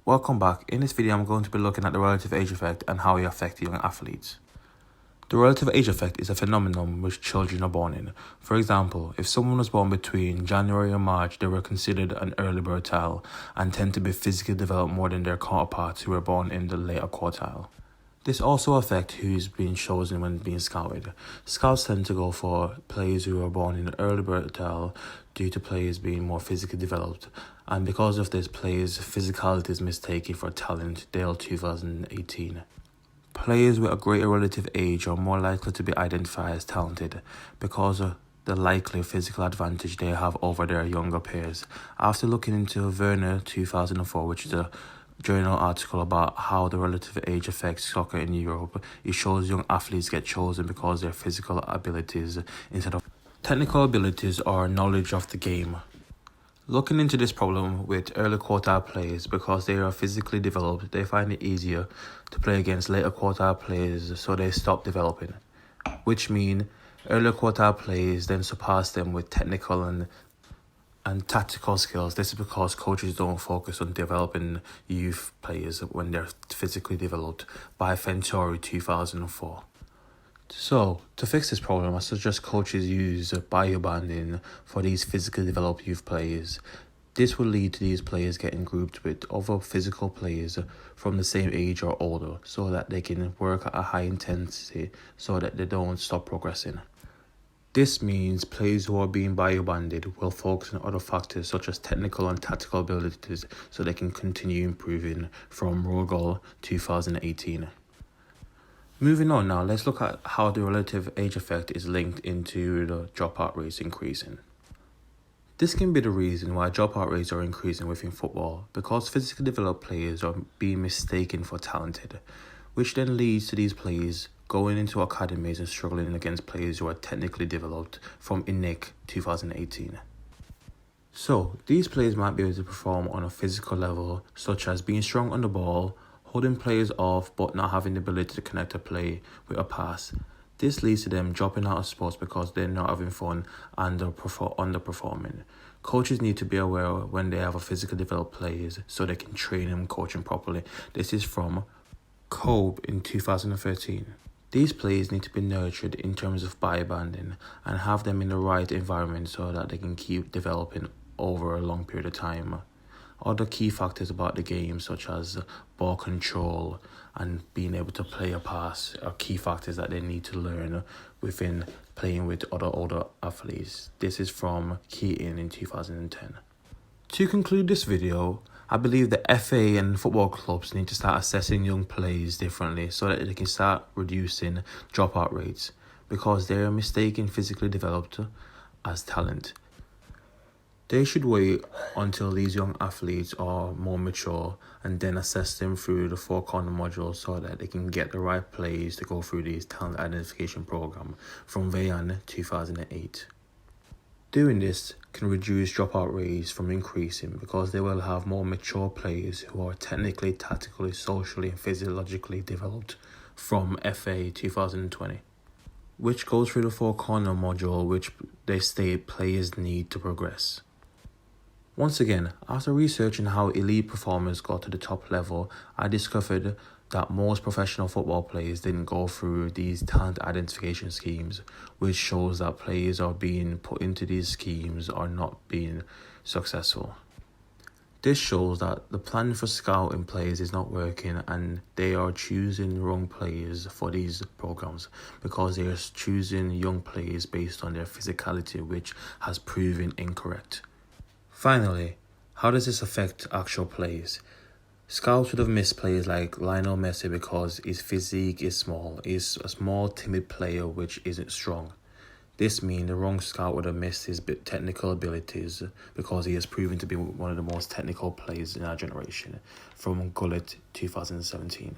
Welcome back. In this video, I'm going to be looking at the relative age effect and how it affects young athletes. The relative age effect is a phenomenon which children are born in. For example, if someone was born between January and March, they were considered an early bird child and tend to be physically developed more than their counterparts who were born in the later quartile. This also affects who's being chosen when being scouted. Scouts tend to go for players who are born in the early bird child due to players being more physically developed, and because of this, players' physicality is mistaken for talent. Dale 2018. Players with a greater relative age are more likely to be identified as talented because of the likely physical advantage they have over their younger peers. After looking into Werner 2004, which is a journal article about how the relative age affects soccer in Europe, it shows young athletes get chosen because of their physical abilities instead of technical abilities or knowledge of the game. Looking into this problem with early quartile players, because they are physically developed, they find it easier to play against later quartile players, so they stop developing, which mean early quartile players then surpass them with technical and tactical skills. This is because coaches don't focus on developing youth players when they're physically developed, by Venturi 2004. So, to fix this problem, I suggest coaches use biobanding for these physically developed youth players. This will lead to these players getting grouped with other physical players from the same age or older, so that they can work at a high intensity so that they don't stop progressing. This means players who are being biobanded will focus on other factors such as technical and tactical abilities so they can continue improving, from Rogol 2018. Moving on now, let's look at how the relative age effect is linked into the dropout rates increasing. This can be the reason why dropout rates are increasing within football, because physically developed players are being mistaken for talented, which then leads to these players going into academies and struggling against players who are technically developed, from INIC 2018. So, these players might be able to perform on a physical level, such as being strong on the ball, holding players off but not having the ability to connect a play with a pass. This leads to them dropping out of sports because they're not having fun and they're underperforming. Coaches need to be aware when they have a physically developed players so they can train and coach them properly. This is from Kobe in 2013. These players need to be nurtured in terms of biobanding and have them in the right environment so that they can keep developing over a long period of time. Other key factors about the game, such as ball control and being able to play a pass, are key factors that they need to learn within playing with other older athletes. This is from Keaton in 2010. To conclude this video, I believe the FA and football clubs need to start assessing young players differently so that they can start reducing dropout rates, because they are mistaken physically developed as talent. They should wait until these young athletes are more mature and then assess them through the 4 corner module so that they can get the right players to go through these talent identification program from Vayan 2008. Doing this can reduce dropout rates from increasing because they will have more mature players who are technically, tactically, socially and physiologically developed, from FA 2020. Which goes through the 4 corner module, which they state players need to progress. Once again, after researching how elite performers got to the top level, I discovered that most professional football players didn't go through these talent identification schemes, which shows that players are being put into these schemes are not being successful. This shows that the plan for scouting players is not working and they are choosing wrong players for these programs because they are choosing young players based on their physicality, which has proven incorrect. Finally, how does this affect actual players? Scouts would have missed players like Lionel Messi because his physique is small. He's a small, timid player which isn't strong. This means the wrong scout would have missed his technical abilities because he has proven to be one of the most technical players in our generation, from Gullit 2017.